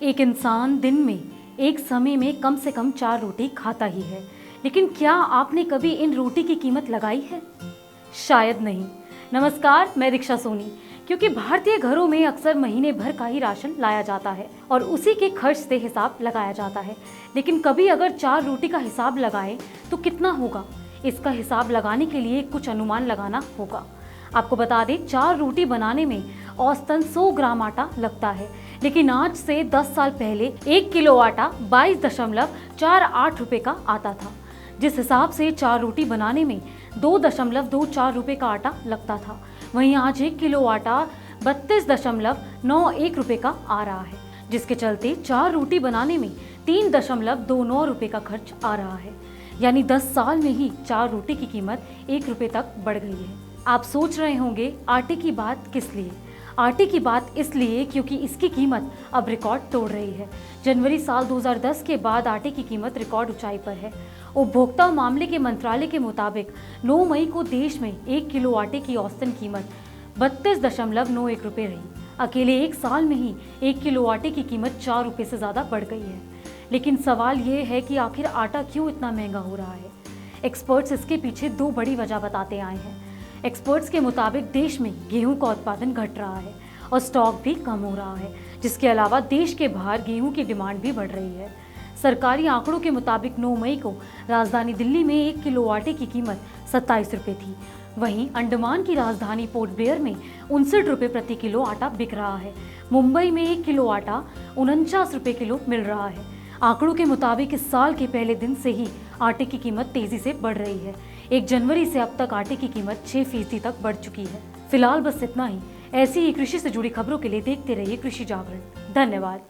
एक इंसान दिन में एक समय में कम से कम 4 रोटी खाता ही है, लेकिन क्या आपने कभी इन रोटी की कीमत लगाई है? शायद नहीं। नमस्कार, मैं दीक्षा सोनी। क्योंकि भारतीय घरों में अक्सर महीने भर का ही राशन लाया जाता है और उसी के खर्च से हिसाब लगाया जाता है, लेकिन कभी अगर 4 रोटी का हिसाब लगाएं तो कितना होगा? इसका हिसाब लगाने के लिए कुछ अनुमान लगाना होगा। आपको बता दें, 4 रोटी बनाने में औसतन 100 ग्राम आटा लगता है, लेकिन आज से 10 साल पहले 1 किलो आटा 22.48 रुपए का आता था। जिस हिसाब से 4 रोटी बनाने में 2.24 रुपए का आटा लगता था, वहीं आज 1 किलो आटा 32.91 रुपए का आ रहा है, जिसके चलते 4 रोटी बनाने में 3.29 रुपए का खर्च आ रहा है। यानी 10 साल में ही 4 रोटी की कीमत 1 रुपए तक बढ़ गई है। आप सोच रहे होंगे, आटे की बात किस लिए? आटे की बात इसलिए क्योंकि इसकी कीमत अब रिकॉर्ड तोड़ रही है। जनवरी साल 2010 के बाद आटे की कीमत रिकॉर्ड ऊंचाई पर है। उपभोक्ता मामले के मंत्रालय के मुताबिक 9 मई को देश में 1 किलो आटे की औसतन कीमत 32.91 रुपये रही। अकेले एक साल में ही 1 किलो आटे की कीमत 4 रुपये से ज़्यादा बढ़ गई है। लेकिन सवाल ये है कि आखिर आटा क्यों इतना महंगा हो रहा है? एक्सपर्ट्स इसके पीछे 2 बड़ी वजह बताते आए हैं। एक्सपर्ट्स के मुताबिक देश में गेहूं का उत्पादन घट रहा है और स्टॉक भी कम हो रहा है, जिसके अलावा देश के बाहर गेहूं की डिमांड भी बढ़ रही है। सरकारी आंकड़ों के मुताबिक 9 मई को राजधानी दिल्ली में 1 किलो आटे की कीमत 27 रुपये थी। वहीं अंडमान की राजधानी पोर्ट ब्लेयर में 59 रुपये प्रति किलो आटा बिक रहा है। मुंबई में 1 किलो आटा 49 रुपये किलो मिल रहा है। आंकड़ों के मुताबिक इस साल के पहले दिन से ही आटे की कीमत तेजी से बढ़ रही है। 1 जनवरी से अब तक आटे की कीमत 6% तक बढ़ चुकी है। फिलहाल बस इतना ही। ऐसी ही कृषि से जुड़ी खबरों के लिए देखते रहिए कृषि जागरण। धन्यवाद।